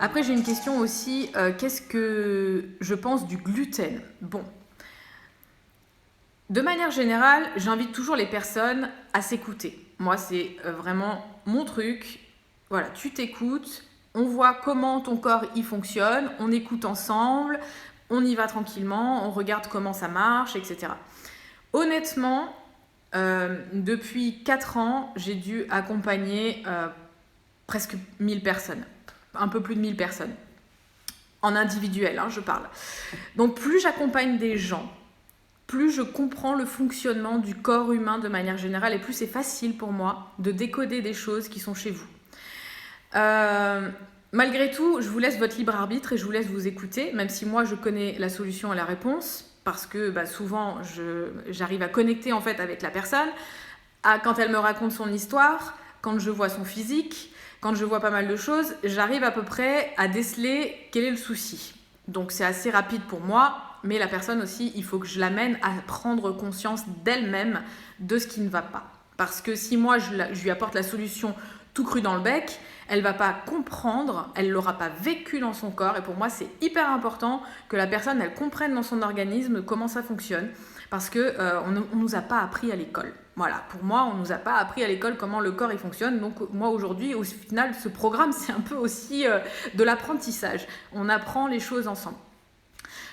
Après, j'ai une question aussi, qu'est-ce que je pense du gluten? Bon, de manière générale, j'invite toujours les personnes à s'écouter. Moi, c'est vraiment mon truc. Voilà, tu t'écoutes, on voit comment ton corps y fonctionne, on écoute ensemble, on y va tranquillement, on regarde comment ça marche, etc. Honnêtement, depuis 4 ans, j'ai dû accompagner presque 1000 personnes, un peu plus de 1000 personnes, en individuel, je parle. Donc plus j'accompagne des gens, plus je comprends le fonctionnement du corps humain de manière générale et plus c'est facile pour moi de décoder des choses qui sont chez vous. Malgré tout, je vous laisse votre libre arbitre et je vous laisse vous écouter, même si moi je connais la solution et la réponse, parce que souvent j'arrive à connecter en fait avec la personne, quand elle me raconte son histoire, quand je vois son physique, quand je vois pas mal de choses, j'arrive à peu près à déceler quel est le souci. Donc c'est assez rapide pour moi, mais la personne aussi, il faut que je l'amène à prendre conscience d'elle-même de ce qui ne va pas. Parce que si moi je lui apporte la solution tout cru dans le bec, elle ne va pas comprendre, elle ne l'aura pas vécu dans son corps. Et pour moi, c'est hyper important que la personne, elle comprenne dans son organisme comment ça fonctionne. Parce qu'on ne nous a pas appris à l'école. Voilà, pour moi, on ne nous a pas appris à l'école comment le corps il fonctionne. Donc moi, aujourd'hui, au final, ce programme, c'est un peu aussi de l'apprentissage. On apprend les choses ensemble.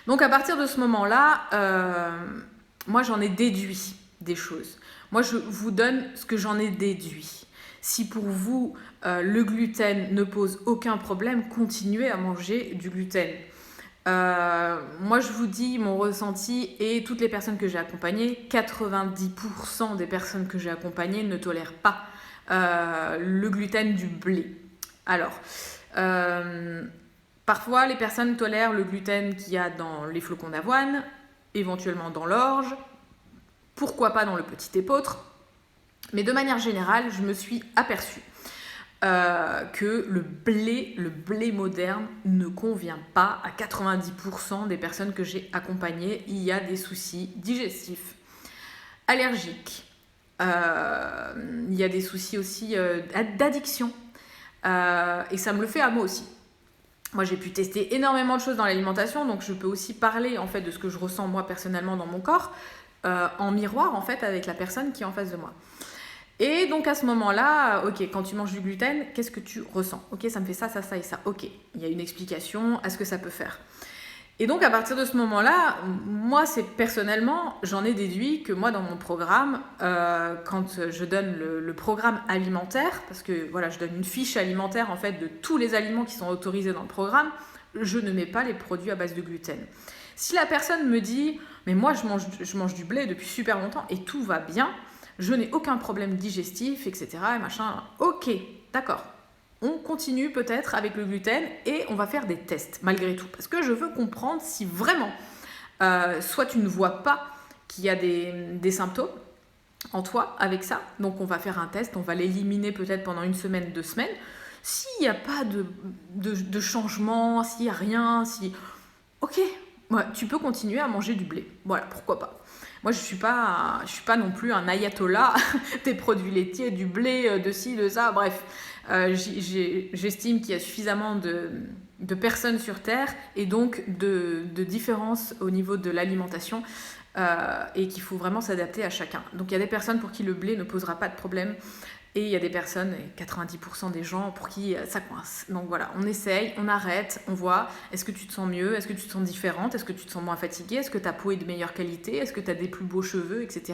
Donc à partir de ce moment-là, moi, j'en ai déduit des choses. Moi, je vous donne ce que j'en ai déduit. Si pour vous, le gluten ne pose aucun problème, continuez à manger du gluten. Moi, je vous dis mon ressenti et toutes les personnes que j'ai accompagnées, 90% des personnes que j'ai accompagnées ne tolèrent pas le gluten du blé. Alors, parfois, les personnes tolèrent le gluten qu'il y a dans les flocons d'avoine, éventuellement dans l'orge, pourquoi pas dans le petit épeautre. Mais de manière générale, je me suis aperçue que le blé moderne ne convient pas à 90% des personnes que j'ai accompagnées. Il y a des soucis digestifs, allergiques, il y a des soucis aussi d'addiction. Et ça me le fait à moi aussi. Moi, j'ai pu tester énormément de choses dans l'alimentation, donc je peux aussi parler en fait de ce que je ressens moi personnellement dans mon corps, en miroir en fait avec la personne qui est en face de moi. Et donc à ce moment-là, ok, quand tu manges du gluten, qu'est-ce que tu ressens? Ok, ça me fait ça, ça, ça et ça. Ok, il y a une explication à ce que ça peut faire. Et donc à partir de ce moment-là, moi, c'est personnellement, j'en ai déduit que moi, dans mon programme, quand je donne le programme alimentaire, parce que voilà, je donne une fiche alimentaire en fait de tous les aliments qui sont autorisés dans le programme, je ne mets pas les produits à base de gluten. Si la personne me dit, mais moi, je mange du blé depuis super longtemps et tout va bien, je n'ai aucun problème digestif, etc. et machin. Ok, d'accord. On continue peut-être avec le gluten et on va faire des tests malgré tout. Parce que je veux comprendre si vraiment, soit tu ne vois pas qu'il y a des symptômes en toi avec ça. Donc on va faire un test, on va l'éliminer peut-être pendant 1 semaine, 2 semaines. S'il n'y a pas de changement, s'il n'y a rien, si... Ok, ouais, tu peux continuer à manger du blé. Voilà, pourquoi pas. Moi, je suis pas non plus un ayatollah des produits laitiers, du blé, de ci, de ça, bref. J'estime qu'il y a suffisamment de personnes sur Terre et donc de différences au niveau de l'alimentation et qu'il faut vraiment s'adapter à chacun. Donc, il y a des personnes pour qui le blé ne posera pas de problème. Et il y a des personnes, 90% des gens, pour qui ça coince. Donc voilà, on essaye, on arrête, on voit. Est-ce que tu te sens mieux? Est-ce que tu te sens différente? Est-ce que tu te sens moins fatiguée? Est-ce que ta peau est de meilleure qualité? Est-ce que tu as des plus beaux cheveux? Etc.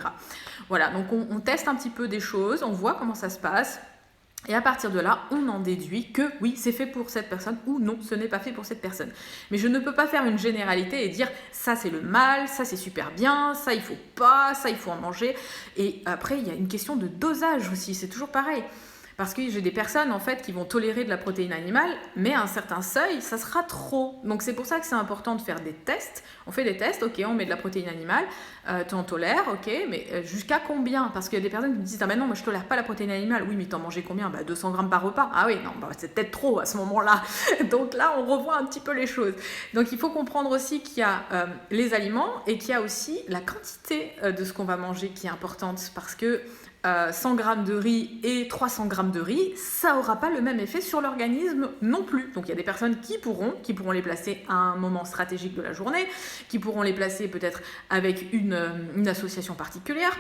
Voilà, donc on teste un petit peu des choses, on voit comment ça se passe. Et à partir de là, on en déduit que oui, c'est fait pour cette personne ou non, ce n'est pas fait pour cette personne. Mais je ne peux pas faire une généralité et dire ça c'est le mal, ça c'est super bien, ça il faut pas, ça il faut en manger. Et après, il y a une question de dosage aussi, c'est toujours pareil. Parce que j'ai des personnes en fait qui vont tolérer de la protéine animale, mais à un certain seuil, ça sera trop. Donc c'est pour ça que c'est important de faire des tests. On fait des tests, ok, on met de la protéine animale, tu en tolères, ok, mais jusqu'à combien? Parce qu'il y a des personnes qui me disent, ah ben non, moi je tolère pas la protéine animale. Oui, mais t'en mangeais combien? 200 grammes par repas. Ah oui, non, c'est peut-être trop à ce moment-là. Donc là, on revoit un petit peu les choses. Donc il faut comprendre aussi qu'il y a les aliments et qu'il y a aussi la quantité de ce qu'on va manger qui est importante. Parce que 100 g de riz et 300 g de riz, ça n'aura pas le même effet sur l'organisme non plus. Donc il y a des personnes qui pourront les placer à un moment stratégique de la journée, qui pourront les placer peut-être avec une association particulière.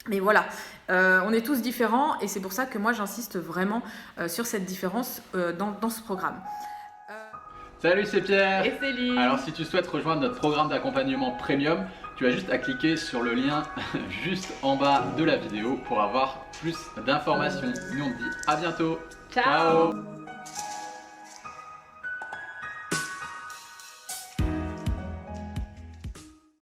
Mais voilà, on est tous différents et c'est pour ça que moi j'insiste vraiment sur cette différence dans ce programme. Salut, c'est Pierre. Et Céline. Alors si tu souhaites rejoindre notre programme d'accompagnement premium, tu as juste à cliquer sur le lien juste en bas de la vidéo pour avoir plus d'informations. Nous on te dit à bientôt. Ciao.